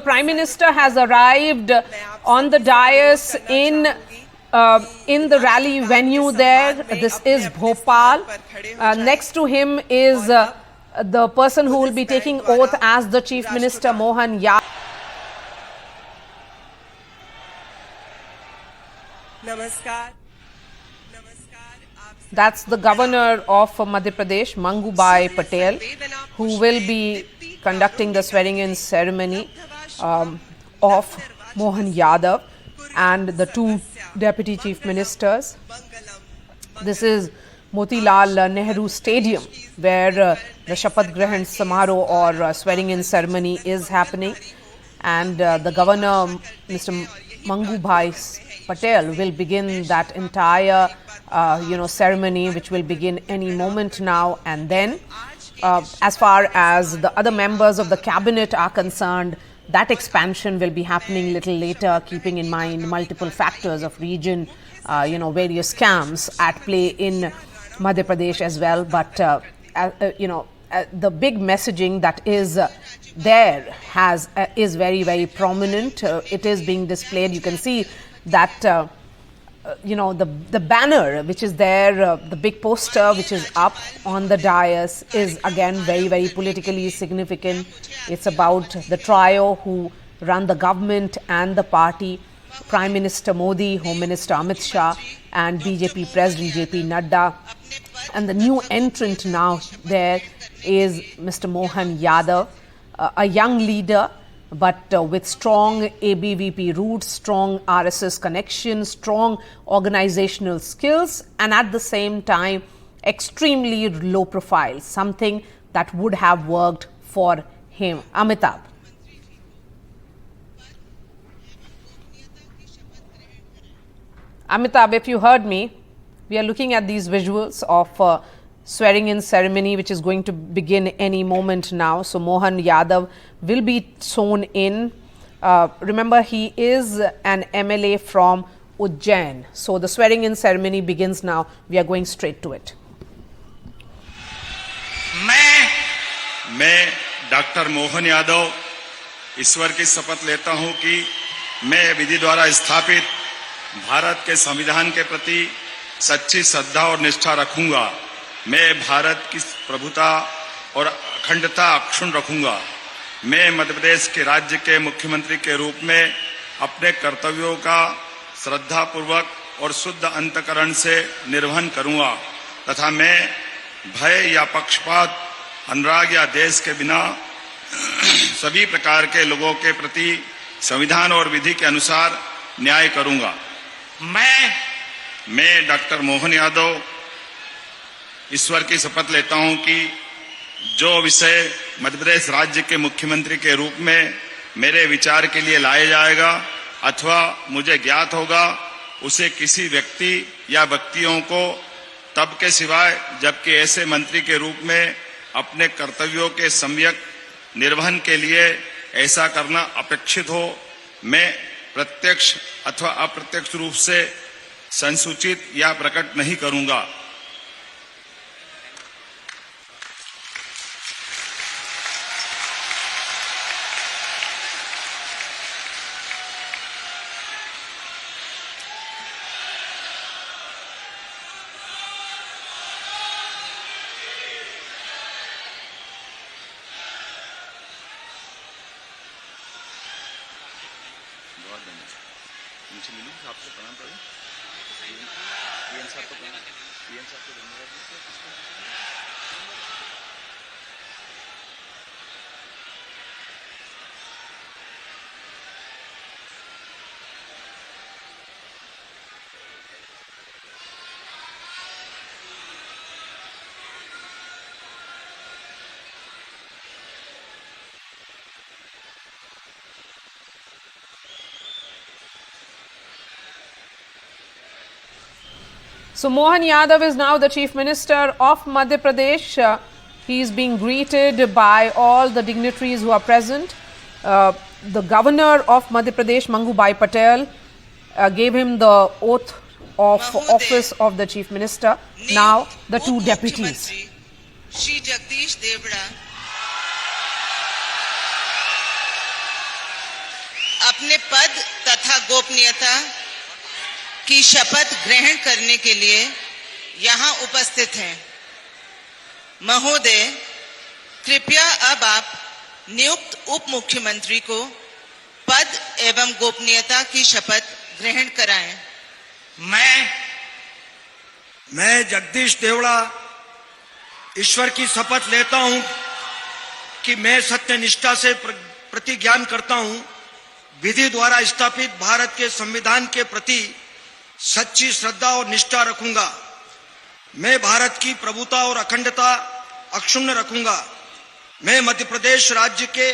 Prime Minister has arrived on the dais in the rally venue there. This is Bhopal. Next to him is the person who will be taking oath as the Chief Minister, Mohan Yadav. That's the governor of Madhya Pradesh, Mangubhai Patel, who will be conducting the swearing-in ceremony of Mohan Yadav and the two deputy chief ministers. This is Motilal Nehru Stadium, where the Shapath Grahan Samaroh or swearing-in ceremony is happening, and the governor, Mr. Mangubhai Patel, will begin that entire ceremony, which will begin any moment now. And then as far as the other members of the cabinet are concerned, that expansion will be happening a little later, keeping in mind multiple factors of region, various camps at play in Madhya Pradesh as well. But the big messaging that is there is very, very prominent. It is being displayed. You can see that the banner which is there, the big poster which is up on the dais, is again very, very politically significant. It's about the trio who run the government and the party: Prime Minister Modi, Home Minister Amit Shah, and BJP President JP Nadda. And the new entrant now there is Mr. Mohan Yadav, a young leader, but with strong ABVP roots, strong RSS connections, strong organizational skills, and at the same time extremely low profile, something that would have worked for him. Amitabh. Amitabh, if you heard me, we are looking at these visuals of swearing-in ceremony, which is going to begin any moment now. So Mohan Yadav will be sworn in. Remember, he is an MLA from Ujjain. So the swearing-in ceremony begins now. We are going straight to it. मैं doctor Mohan Yadav ईश्वर की शपथ लेता हूं कि मैं विधि द्वारा स्थापित भारत के संविधान के प्रति सच्ची श्रद्धा और निष्ठा रखूंगा। मैं भारत की प्रभुता और अखंडता अक्षुण्ण रखूंगा। मैं मध्य प्रदेश के राज्य के मुख्यमंत्री के रूप में अपने कर्तव्यों का श्रद्धापूर्वक और शुद्ध अंतःकरण से निर्वहन करूंगा तथा मैं भय या पक्षपात, अनुराग या देश के बिना सभी प्रकार के लोगों के प्रति संविधान और विधि के अनुसार न्याय करूंगा। मैं डॉक्टर मोहन यादव ईश्वर की शपथ लेता हूं कि जो विषय मध्य प्रदेश राज्य के मुख्यमंत्री के रूप में मेरे विचार के लिए लाया जाएगा अथवा मुझे ज्ञात होगा, उसे किसी व्यक्ति या व्यक्तियों को तब के सिवाय जबकि ऐसे मंत्री के रूप में अपने कर्तव्यों के सम्यक निर्वहन के लिए ऐसा करना अपेक्षित हो, मैं प्रत्यक्ष अथवा अप्रत्यक्ष रूप से संसूचित या प्रकट नहीं करूंगा। मुझे मिलूंगी आपसे प्रणाम करें। पीएन साहब को धन्यवाद। So Mohan Yadav is now the Chief Minister of Madhya Pradesh. He is being greeted by all the dignitaries who are present. The governor of Madhya Pradesh, Mangubhai Patel, gave him the oath of office of the Chief Minister. Now the two deputies. अपने पद तथा गोपनीयता की शपथ ग्रहण करने के लिए यहाँ उपस्थित हैं। महोदय, कृपया अब आप नियुक्त उप मुख्यमंत्री को पद एवं गोपनीयता की शपथ ग्रहण कराएं। मैं जगदीश देवड़ा ईश्वर की शपथ लेता हूं कि मैं सत्यनिष्ठा से प्रतिज्ञान करता हूं, विधि द्वारा स्थापित भारत के संविधान के प्रति सच्ची श्रद्धा और निष्ठा रखूंगा। मैं भारत की प्रभुता और अखंडता अक्षुण्ण रखूंगा। मैं मध्य प्रदेश राज्य के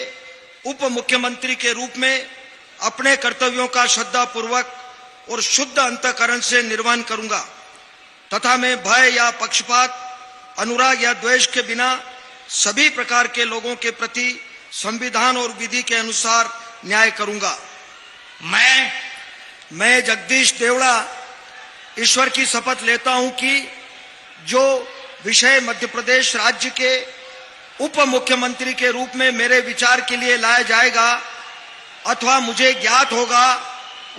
उप मुख्यमंत्री के रूप में अपने कर्तव्यों का श्रद्धापूर्वक और शुद्ध अंतःकरण से निर्वहन करूंगा तथा मैं भय या पक्षपात, अनुराग या द्वेष के बिना सभी प्रकार के लोगों के प्रति संविधान और विधि के अनुसार न्याय करूंगा। मैं जगदीश देवड़ा ईश्वर की शपथ लेता हूं कि जो विषय मध्य प्रदेश राज्य के उप मुख्यमंत्री के रूप में मेरे विचार के लिए लाया जाएगा अथवा मुझे ज्ञात होगा,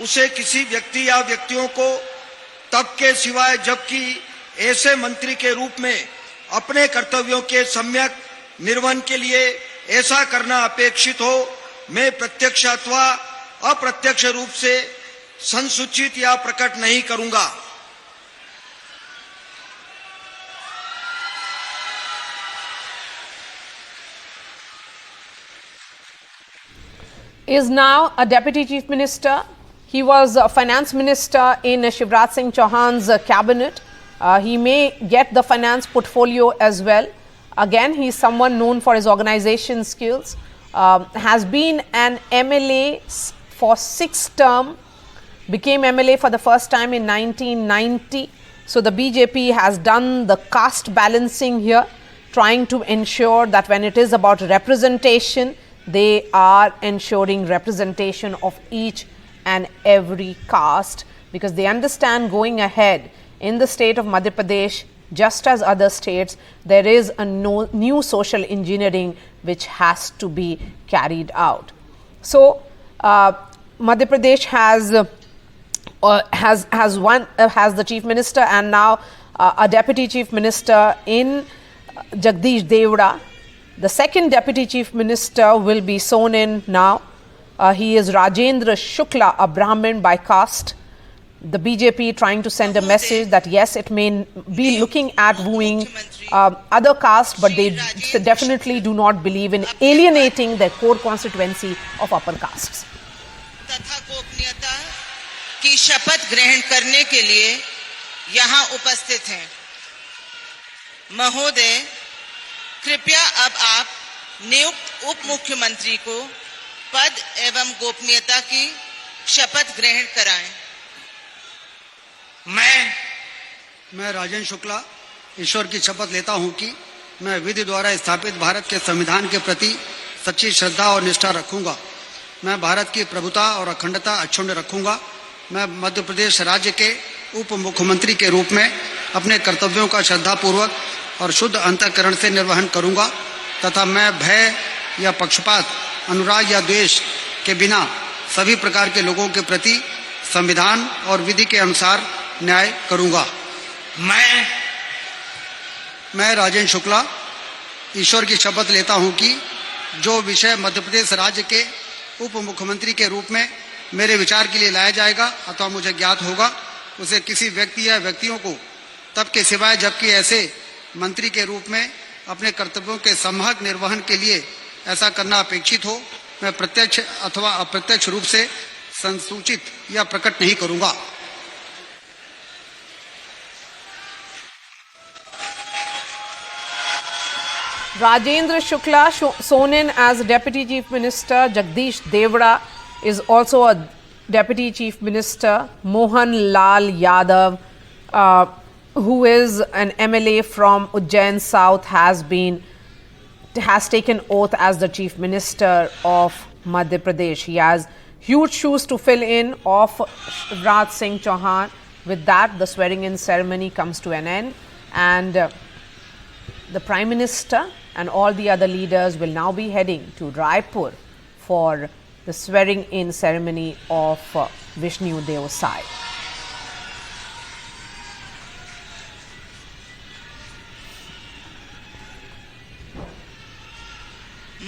उसे किसी व्यक्ति या व्यक्तियों को तब के सिवाय जबकि ऐसे मंत्री के रूप में अपने कर्तव्यों के सम्यक निर्वहन के लिए ऐसा करना अपेक्षित हो, मैं प्रत्यक्ष अथवा अप्रत्यक्ष रूप से संसूचित या प्रकट नहीं करूंगा। Is now a Deputy Chief Minister. He was a Finance Minister in Shivraj Singh Chauhan's cabinet. He may get the finance portfolio as well. Again, he is someone known for his organization skills. Has been an MLA for 6 terms. Became MLA for the first time in 1990. So the BJP has done the caste balancing here, trying to ensure that when it is about representation, they are ensuring representation of each and every caste, because they understand going ahead in the state of Madhya Pradesh, just as other states, there is a new social engineering which has to be carried out. So Madhya Pradesh has the Chief Minister and now a Deputy Chief Minister in Jagdish Devda. The second Deputy Chief Minister will be sworn in now. He is Rajendra Shukla, a Brahmin by caste. The BJP trying to send a message that yes, it may be looking at wooing other castes, but they definitely do not believe in alienating their core constituency of upper castes. तथा गोपनीयता की शपथ ग्रहण करने के लिए यहाँ उपस्थित हैं। महोदय, कृपया अब आप नियुक्त उप मुख्यमंत्री को पद एवं गोपनीयता की शपथ ग्रहण कराएं। मैं राजेंद्र शुक्ला ईश्वर की शपथ लेता हूं कि मैं विधि द्वारा स्थापित भारत के संविधान के प्रति सच्ची श्रद्धा और निष्ठा रखूंगा। मैं भारत की प्रभुता और अखंडता अक्षुण्ण रखूंगा। मैं मध्य प्रदेश राज्य के उप मुख्यमंत्री के रूप में अपने कर्तव्यों का श्रद्धापूर्वक और शुद्ध अंतःकरण से निर्वहन करूंगा तथा मैं भय या पक्षपात, अनुराग या द्वेष के बिना सभी प्रकार के लोगों के प्रति संविधान और विधि के अनुसार न्याय करूंगा। मैं राजेंद्र शुक्ला ईश्वर की शपथ लेता हूं कि जो विषय मध्य प्रदेश राज्य के उप मुख्यमंत्री के रूप में मेरे विचार के लिए लाया जाएगा अथवा मुझे ज्ञात होगा, उसे किसी व्यक्ति या व्यक्तियों को तब के सिवाय जबकि ऐसे मंत्री के रूप में अपने कर्तव्यों के सम्यक निर्वहन के लिए ऐसा करना अपेक्षित हो, मैं प्रत्यक्ष अथवा अप्रत्यक्ष रूप से संसूचित या प्रकट नहीं करूंगा। Rajendra Shukla, sworn in as Deputy Chief Minister. Jagdish Devda is also a Deputy Chief Minister. Mohan Lal Yadav, who is an MLA from Ujjain South, has taken oath as the Chief Minister of Madhya Pradesh. He has huge shoes to fill in of Shivraj Singh Chauhan. With that, the swearing-in ceremony comes to an end, and the Prime Minister and all the other leaders will now be heading to Raipur for the swearing in ceremony of Vishnu Devasai.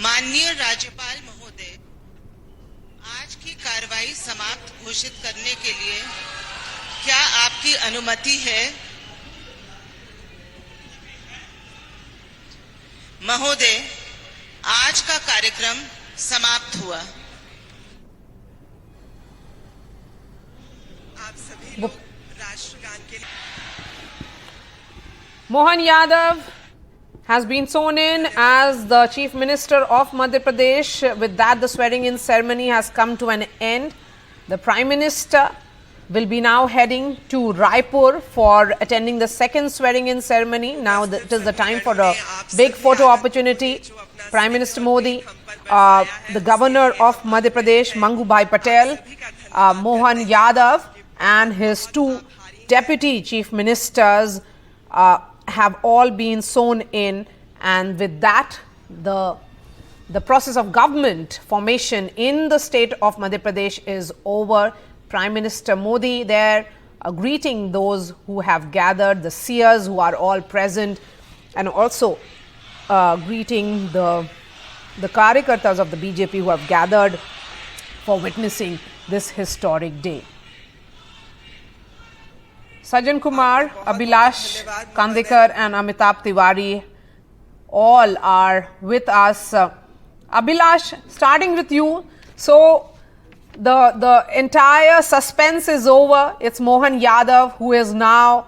माननीय राज्यपाल महोदय, आज की कार्रवाई समाप्त घोषित करने के लिए क्या आपकी अनुमति है? महोदय, आज का कार्यक्रम समाप्त हुआ। आप सभी लोग राष्ट्रगान के Mohan Yadav has been sworn in as the Chief Minister of Madhya Pradesh. With that, the swearing in ceremony has come to an end. The Prime Minister will be now heading to Raipur for attending the second swearing in ceremony. Now it is the time for a big photo opportunity. Prime Minister Modi, the Governor of Madhya Pradesh, Mangu Bhai Patel, Mohan Yadav and his two Deputy Chief Ministers have all been sworn in, and with that the process of government formation in the state of Madhya Pradesh is over. Prime Minister Modi there greeting those who have gathered, the seers who are all present, and also greeting the Karyakartas of the BJP who have gathered for witnessing this historic day. Sajan Kumar, Abhilash Kandekar and Amitabh Tiwari all are with us. Abhilash, starting with you. So the entire suspense is over. It's Mohan Yadav who is now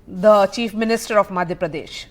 the Chief Minister of Madhya Pradesh.